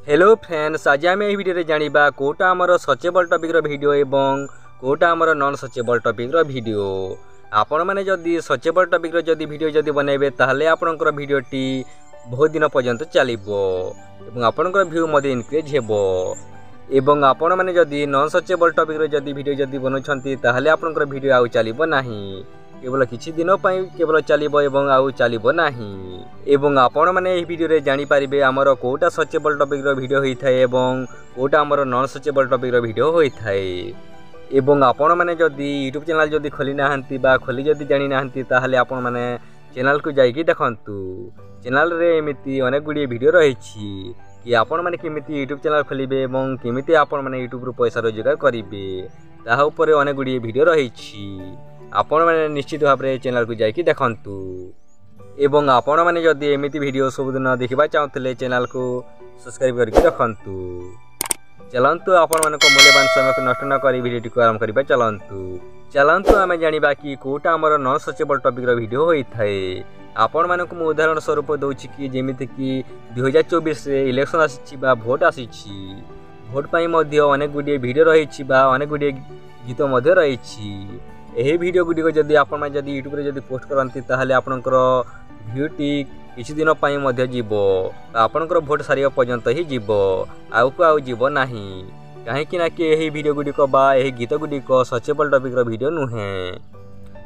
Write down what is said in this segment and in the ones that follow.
Hello friends, आज आम यही भिडियो जानिबा कोटा आमर सर्चेबल टॉपिक वीडियो एवं कोटा आमर नॉन सर्चेबल टॉपिक वीडियो। आपण मैंने जदि सर्चेबल टॉपिक जदि वीडियो जदि बनइबे ताहले आपनकर वीडियोटी बहुत दिन पर्यंत चलिबो एवं आपनकर व्यू मध्ये इनक्रीज हेबो। एवं आपण मैंने जदि नॉन सर्चेबल टॉपिक जदि वीडियो जदि बनउछंती ताहले आपनकर वीडियो आउ चलिबो नाही, केवल किछि दिन पई केवल चलिबो एवं आउ चलिबो नाही। एवं आपण मैंने यह वीडियो जानी पारिबे आमर कोटा सर्चेबल टॉपिक वीडियो होता है एवं कोटा आमर नॉन सर्चेबल टॉपिक वीडियो होता है। एवं आपण मैंने जदि यूट्यूब चैनल जदि खोली नाहंती बा खोली जदि जानी नाहंती ताहले आपण मैंने चैनल को जाइकी देखंतु। चैनल रे एमिति अनेक गुडी वीडियो रहिछि कि आपण मैंने केमिति यूट्यूब चैनल खोलिबे एवं केमिति आपण मैंने यूट्यूब रु पैसा रोजगार करिवे ताहा ऊपर अनेक गुडी वीडियो रहिछि। आपण मैंने निश्चित भाव में चैनल को जाइकी देखंतु। एवं आपण मैंने जदि एमिति वीडियो सबुदिन देखा चाहूले चैनल को सब्सक्राइब करके रखंतु। चलंतु आपण मानक मूल्यवान समय को नष्ट न करी वीडियो को आरंभ करिबा। चलंतु आमे जानिबा कि कोटा हमर नॉन सर्चेबल टॉपिक वीडियो होता है। आपण मानक मु उदाहरण स्वरूप दउछि कि जेमिति कि 2024 रे इलेक्शन आसी बा भोट आसी, भोट पई मध्ये अनेक गुडी वीडियो रहिछि बा अनेक गुडी गीत मध्ये रहिछि। यही वीडियो गुडी को जदि आपण माने जदि यूट्यूब रे जदि पोस्ट करंती ताहले आपनकर व्यूटी किछि दिन पई मध्ये जीवो, आपनकर भोट सारिया पर्यंत ही जीवो, आउ को आउ जीवो नाही। काहे कि ना कि यही वीडियो गुडी को बा यही गीत गुडी को सर्चेबल टॉपिक रो वीडियो नुहे।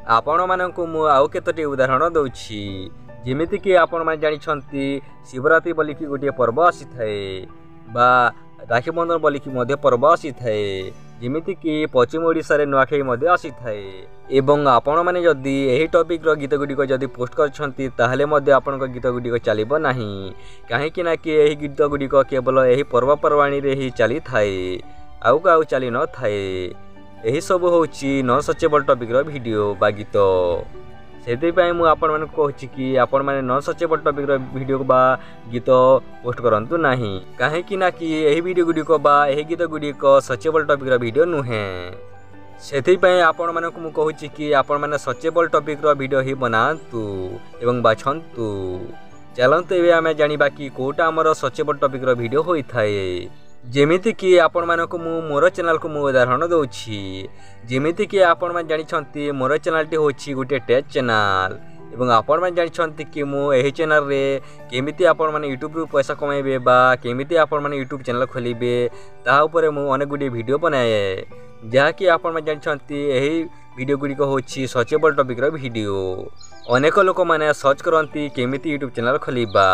आपण मानकु मु आउ केतोटी उदाहरण दउछि जेमिति कि आपण माने जानि छंती शिवरात्रि बोली कि गोटे पर्व आसी थाए बा राखी बंधन बोली कि मध्ये पर्व आसी थाए, जेमिति कि पश्चिम ओडिशा रे नुआखाई मध्ये आसी थाए। एवं आपण माने जदि एही टॉपिक रो गीत गुडी को जदि पोस्ट करछंती ताहले मध्ये आपण को गीत गुडी को चलिबो नाही। काहे कि ना कि एही गीत गुडी को केवल एही पर्व परवाणी रे ही चली थाए, आउ को आउ चली न थाए। एही सब होउची नॉन सर्चेबल टॉपिक रो वीडियो बा गीत। सेति पई मु आपण माने कहछि कि आपण माने नॉन सर्चेबल टॉपिक रो वीडियो बा गीत पोस्ट करंतु नाही। काहे कि ना कि एही वीडियो गुडी को बा एही गीत गुडी को सर्चेबल टॉपिक रो वीडियो नुहे। सेति पई आपण माने मु कहछि कि आपण माने सर्चेबल टॉपिक रो वीडियो ही बनांतु एवं बाछंतु। चलंतु एबे आमे जानिबा कि कोटा हमर सर्चेबल टॉपिक रो वीडियो होई थाए। जेमिति कि आपण मानक मु मोर चैनल को मु उदाहरण दउछि जेमिति कि आपण मान जानि छंती मोर चैनल टी होछि गुटे टेक चैनल। एवं आपण मान जानि छंती कि मु एही चैनल रे केमिति आपण माने यूट्यूब रु पैसा कमाइबे बा केमिति आपण माने यूट्यूब चैनल खोलिबे ता ऊपर मु अनेक गुडी वीडियो बनाए, जहा कि आपण मान जानि छंती एही वीडियो गुडी को होछि सर्चेबल टॉपिक रो वीडियो। अनेक लोक माने सर्च करंती केमिति यूट्यूब चैनल खोलिबा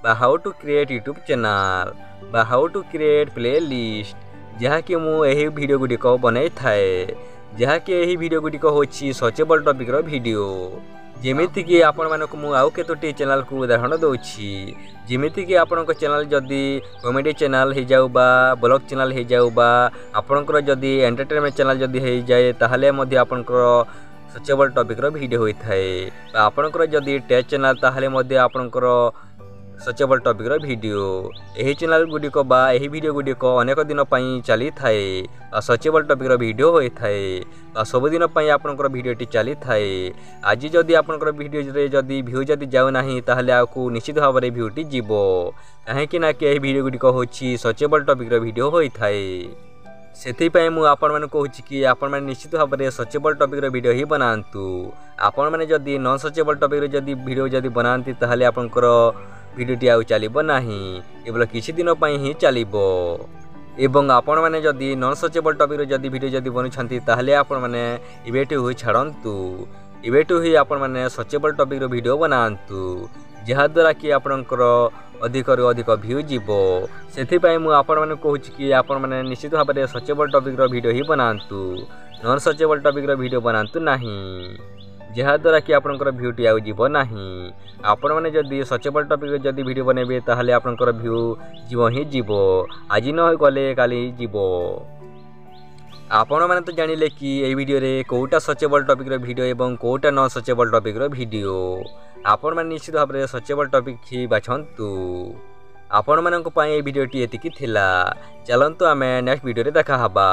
बा how to create YouTube channel बा हाउ टू क्रिएट प्लेलिस्ट, जहा कि मु एही वीडियो गुडी को बनाई थाए, जहा कि एही वीडियो गुडी को होछि सर्चेबल टॉपिक रो वीडियो। जेमिति कि आपण मानक मु आउ केतोटी चैनल को उदाहरण दउछि जेमिति कि आपनक चैनल जदि कॉमेडी चैनल हे जाउ बा ब्लॉग चैनल हे जाउ बा आपनकर जदि एंटरटेनमेंट चैनल जदि हे जाए ताहले मध्ये आपनकर सर्चेबल टॉपिक रो वीडियो होई थाए। बा आपनकर जदि टेक चैनल ताहले मध्ये आपनकर सर्चेबल टॉपिक रो वीडियो। एही चैनल गुडी को बा एही वीडियो गुडी को अनेक दिन पई चली थाए बा सर्चेबल टॉपिक रो वीडियो होई थाए बा सब दिन पई आपनकर वीडियो टी चली थाए। आज जदि आपनकर वीडियो रे जदि व्यू जदि जाउ नाही ताहले आकु निश्चित भाव रे व्यू टी जीवो। काहे कि ना कि एही वीडियो गुडी को होछि सर्चेबल टॉपिक रो वीडियो होई थाए। सेति पई मु आपण माने कहूछि कि आपण माने निश्चित भाव रे सर्चेबल टॉपिक रो वीडियो ही बनांतु। आपण माने जदि नॉन सर्चेबल टॉपिक रो जदि वीडियो जदि बनांती ताहले आपनकर वीडियोटी आउ चलिबो नाही, केवल किछि दिन पई ही चलिबो। एवं आपण माने जदि नॉन सर्चेबल टॉपिक रो जदि वीडियो जदि बनुछंती ताहले आपण माने इबेटु होई छाडंतु, इबेटु ही आपण माने सर्चेबल टॉपिक रो वीडियो बनांतु, जहा द्वारा कि आपनकर अधिक रु अधिक व्यू जीवो। सेति पई मु आपण माने कहूछि कि आपण माने निश्चित भाव रे सर्चेबल टॉपिक रो वीडियो ही बनांतु, नॉन सर्चेबल टॉपिक रो वीडियो बनांतु नाही, जहा द्वारा कि आपनकर व्यूटी आउ जीवो नाही। आपण माने जदि सर्चेबल टॉपिक जदि वीडियो बनेबे ताहले आपनकर व्यू जीवो ही जीवो, आज न गले काली जीवो। आपण माने तो जानिले कि ए वीडियो रे कोटा सर्चेबल टॉपिक रो वीडियो एवं कोटा नॉन सर्चेबल टॉपिक रो वीडियो। आपण माने निश्चित भाव रे सर्चेबल टॉपिक ही बाछंतु। आपण मानक पई ए वीडियोटी एतिकी थिला। चलंतु आमे नेक्स्ट वीडियो रे देखा हबा।